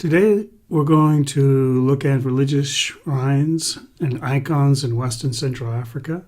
Today we're going to look at religious shrines and icons in West and Central Africa.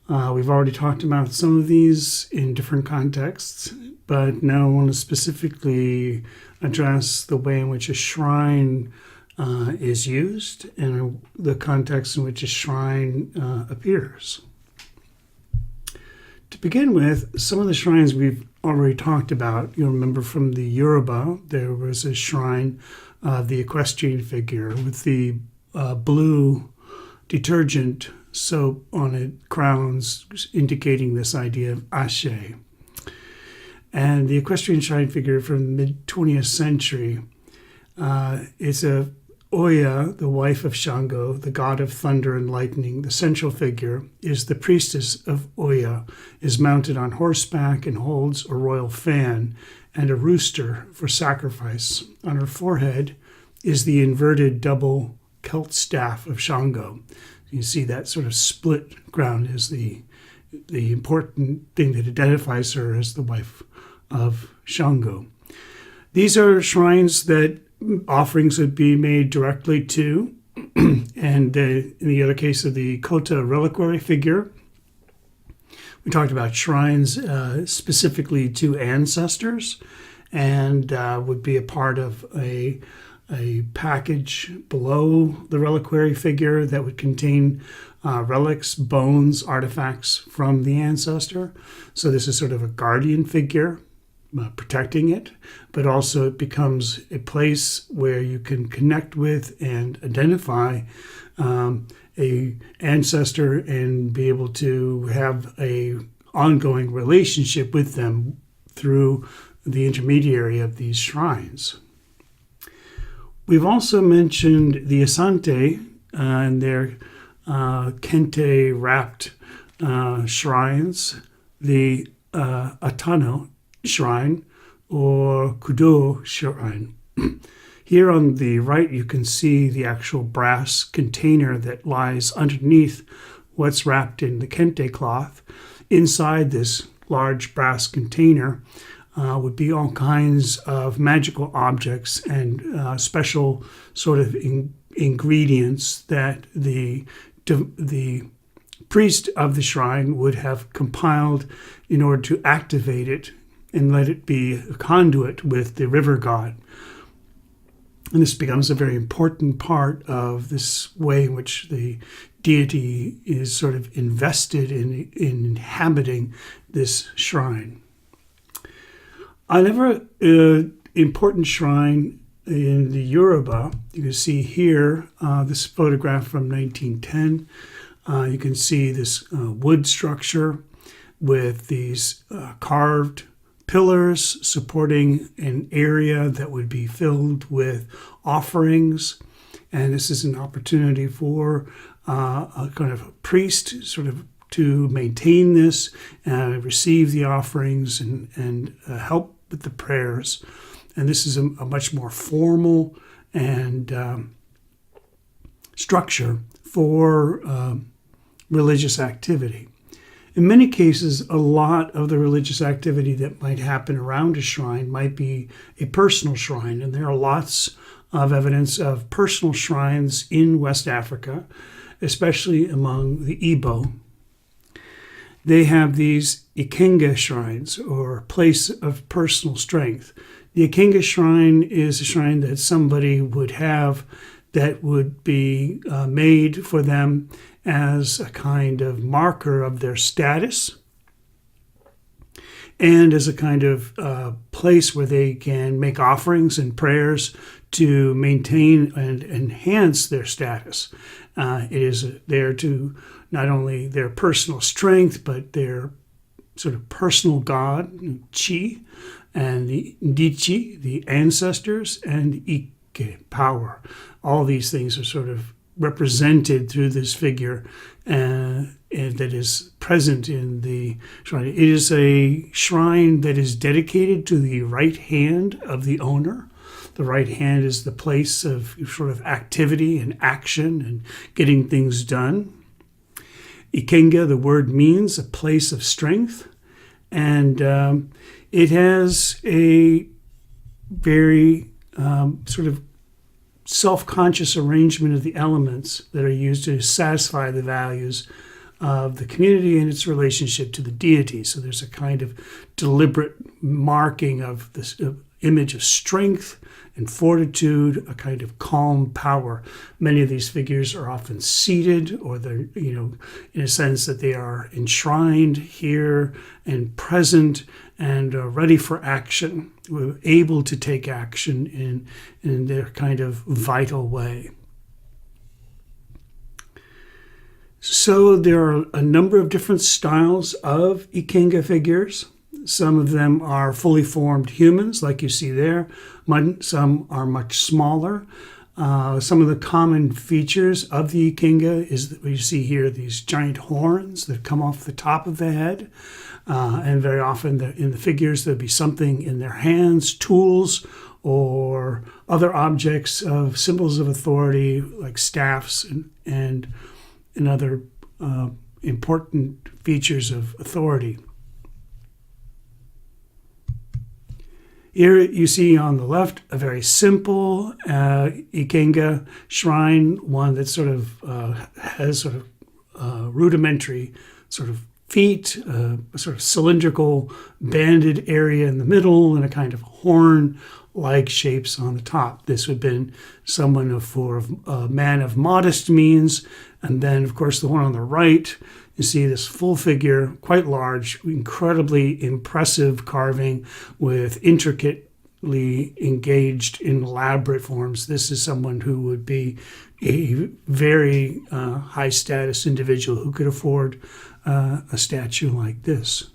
We've already talked about some of these in different contexts, but now I want to specifically address the way in which a shrine is used and the context in which a shrine appears. To begin with, some of the shrines we've already talked about. You'll remember from the Yoruba, there was a shrine of the equestrian figure with the blue detergent soap on it, crowns, indicating this idea of Ashe. And the equestrian shrine figure from the mid-20th century is a Oya, the wife of Shango, the god of thunder and lightning. The central figure is the priestess of Oya, is mounted on horseback and holds a royal fan and a rooster for sacrifice. On her forehead is the inverted double Celt staff of Shango. You see that sort of split crown is the important thing that identifies her as the wife of Shango. These are shrines that offerings would be made directly to, and in the other case of the Kota reliquary figure, we talked about shrines specifically to ancestors, and would be a part of a package below the reliquary figure that would contain relics, bones, artifacts from the ancestor. So this is sort of a guardian figure protecting it, but also it becomes a place where you can connect with and identify a ancestor and be able to have a ongoing relationship with them through the intermediary of these shrines. We've also mentioned the Asante and their kente wrapped shrines, the Atano shrine or Kudo shrine. Here on the right you can see the actual brass container that lies underneath what's wrapped in the kente cloth. Inside this large brass container would be all kinds of magical objects and special sort of ingredients that the priest of the shrine would have compiled in order to activate it and let it be a conduit with the river god. And this becomes a very important part of this way in which the deity is sort of invested in inhabiting this shrine. Another important shrine in the Yoruba, you can see here this photograph from 1910. You can see this wood structure with these carved pillars supporting an area that would be filled with offerings. And this is an opportunity for a kind of a priest sort of to maintain this, receive the offerings and help with the prayers. And this is a much more formal and structure for religious activity. In many cases, a lot of the religious activity that might happen around a shrine might be a personal shrine, and there are lots of evidence of personal shrines in West Africa, especially among the Igbo. They have these Ikenga shrines, or place of personal strength. The Ikenga shrine is a shrine that somebody would have that would be made for them as a kind of marker of their status and as a kind of place where they can make offerings and prayers to maintain and enhance their status. It is there to not only their personal strength, but their sort of personal god, Chi, and the Ndichi, the ancestors, and Ike, power. All these things are sort of represented through this figure and that is present in the shrine. It is a shrine that is dedicated to the right hand of the owner. The right hand is the place of sort of activity and action and getting things done. Ikenga, the word means a place of strength, and it has a very sort of self-conscious arrangement of the elements that are used to satisfy the values of the community and its relationship to the deity. So there's a kind of deliberate marking of this image of strength and fortitude, a kind of calm power. Many of these figures are often seated, or they're, in a sense that they are enshrined here and present and ready for action, able to take action in their kind of vital way. So there are a number of different styles of Ikenga figures. Some of them are fully formed humans, like you see there. Some are much smaller. Some of the common features of the Ikenga is that we see here these giant horns that come off the top of the head. And very often in the figures, there'll be something in their hands, tools, or other objects of symbols of authority, like staffs and other important features of authority. Here you see on the left a very simple Ikenga shrine, one that sort of has sort of rudimentary sort of feet, a sort of cylindrical banded area in the middle, and a kind of horn-like shapes on the top. This would have been someone for a man of modest means. And then, of course, the one on the right, you see this full figure, quite large, incredibly impressive carving with intricately engaged in elaborate forms. This is someone who would be a very high-status individual who could afford a statue like this.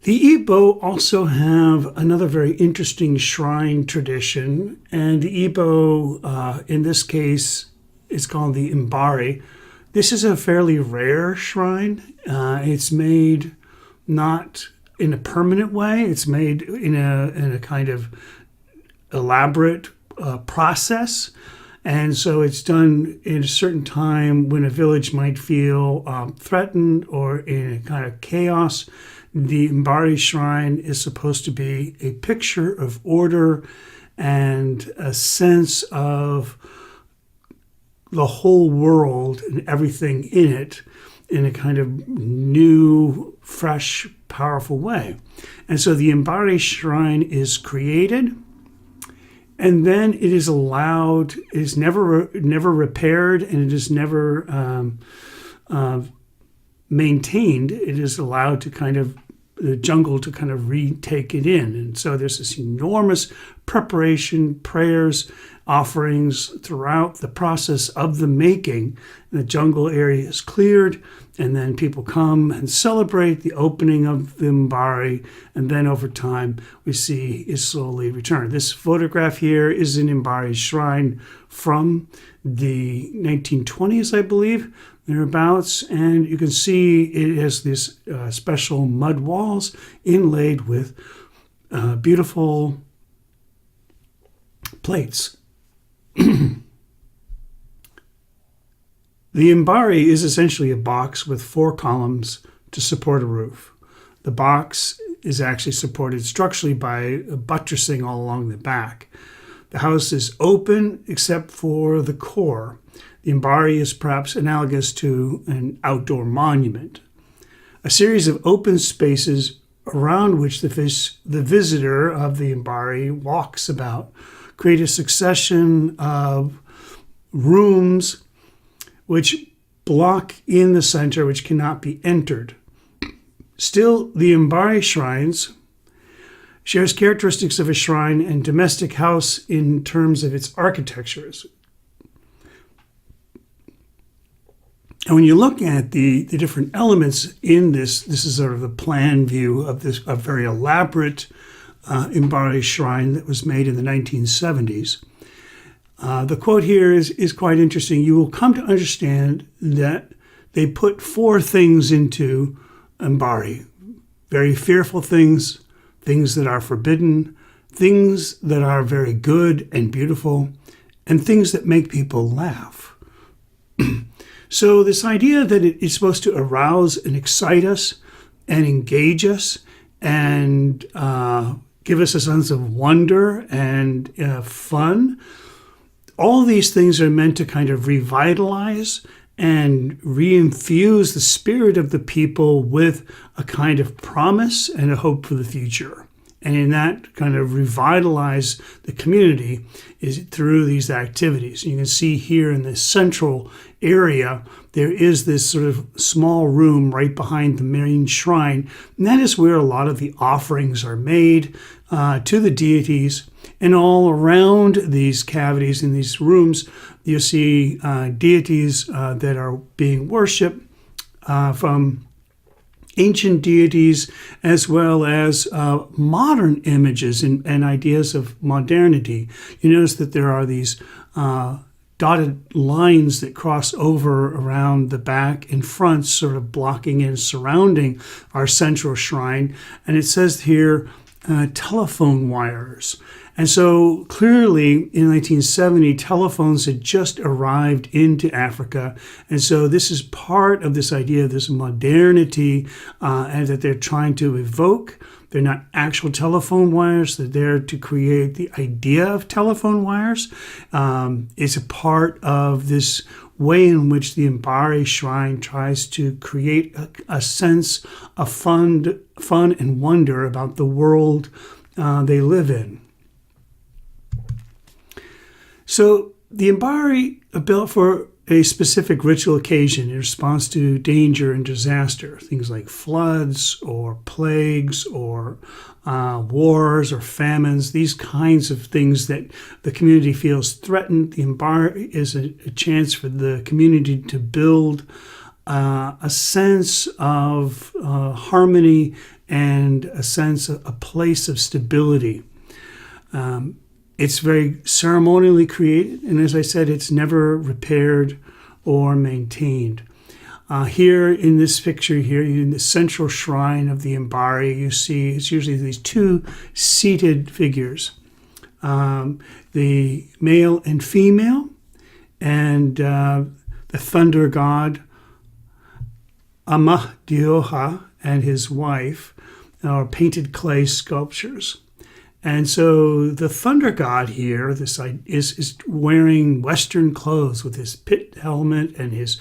The Igbo also have another very interesting shrine tradition, and the Igbo, in this case, is called the Mbari. This is a fairly rare shrine. It's made not in a permanent way. It's made in a kind of elaborate process. And so it's done in a certain time when a village might feel threatened or in a kind of chaos. The Mbari shrine is supposed to be a picture of order and a sense of the whole world and everything in it in a kind of new, fresh, powerful way. And so the Mbari shrine is created, and then it is allowed, it is never repaired, and it is never maintained. It is allowed to kind of, the jungle to kind of retake it in. And so there's this enormous preparation, prayers, offerings throughout the process of the making. The jungle area is cleared, and then people come and celebrate the opening of the Mbari, and then over time we see it slowly return. This photograph here is an Mbari shrine from the 1920s, I believe, thereabouts, and you can see it has these special mud walls inlaid with beautiful plates. The Mbari is essentially a box with 4 columns to support a roof. The box is actually supported structurally by buttressing all along the back. The house is open except for the core. The Mbari is perhaps analogous to an outdoor monument, a series of open spaces around which the visitor of the Mbari walks about, create a succession of rooms which block in the center, which cannot be entered. Still, the Mbari shrines shares characteristics of a shrine and domestic house in terms of its architectures. And when you look at the different elements in this is sort of the plan view of this a very elaborate Mbari shrine that was made in the 1970s. The quote here is quite interesting. You will come to understand that they put 4 things into Mbari. Very fearful things, things that are forbidden, things that are very good and beautiful, and things that make people laugh. So this idea that it is supposed to arouse and excite us and engage us and give us a sense of wonder and fun. All these things are meant to kind of revitalize and reinfuse the spirit of the people with a kind of promise and a hope for the future. And in that kind of revitalize the community is through these activities. You can see here in the central area, there is this sort of small room right behind the main shrine. And that is where a lot of the offerings are made to the deities. And all around these cavities in these rooms, you see deities that are being worshipped from ancient deities, as well as modern images and ideas of modernity. You notice that there are these dotted lines that cross over around the back and front, sort of blocking and surrounding our central shrine. And it says here, telephone wires. And so clearly in 1970, telephones had just arrived into Africa. And so this is part of this idea of this modernity and that they're trying to evoke. They're not actual telephone wires. They're there to create the idea of telephone wires. It's a part of this way in which the Mbari Shrine tries to create a sense of fun and wonder about the world they live in. So the Mbari are built for a specific ritual occasion in response to danger and disaster, things like floods or plagues or wars or famines, these kinds of things that the community feels threatened. The Mbari is a chance for the community to build a sense of harmony and a sense of a place of stability. It's very ceremonially created, and as I said, it's never repaired or maintained. Here in this picture here, in the central shrine of the Mbari, you see it's usually these two seated figures, the male and female, and the thunder god Amadioha and his wife are painted clay sculptures. And so the thunder god here is wearing Western clothes with his pit helmet and his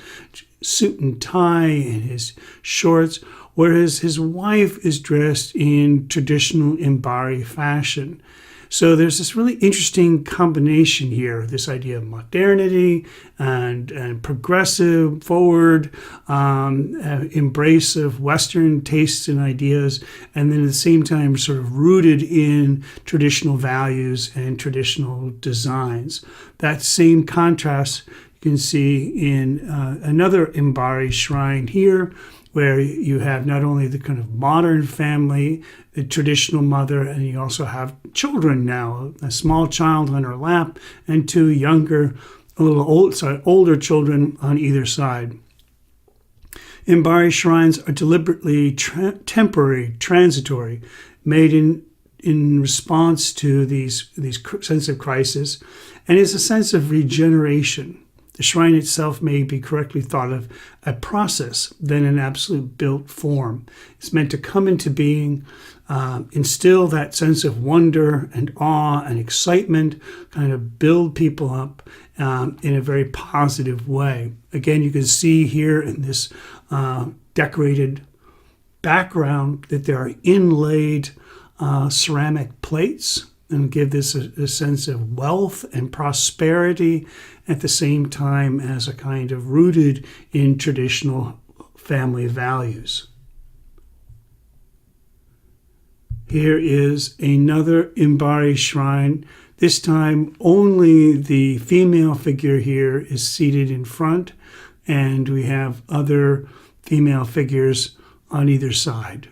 suit and tie and his shorts, whereas his wife is dressed in traditional Mbari fashion. So there's this really interesting combination here, this idea of modernity and progressive, forward, embrace of Western tastes and ideas, and then at the same time sort of rooted in traditional values and traditional designs. That same contrast you can see in another Mbari shrine here, where you have not only the kind of modern family, the traditional mother, and you also have children now, a small child on her lap and two younger, older children on either side. Mbari shrines are deliberately temporary, transitory, made in response to these sense of crisis, and is a sense of regeneration. The shrine itself may be correctly thought of a process than an absolute built form. It's meant to come into being, instill that sense of wonder and awe and excitement, kind of build people up in a very positive way. Again, you can see here in this decorated background that there are inlaid ceramic plates and give this a sense of wealth and prosperity at the same time as a kind of rooted in traditional family values. Here is another Mbari shrine. This time only the female figure here is seated in front, and we have other female figures on either side.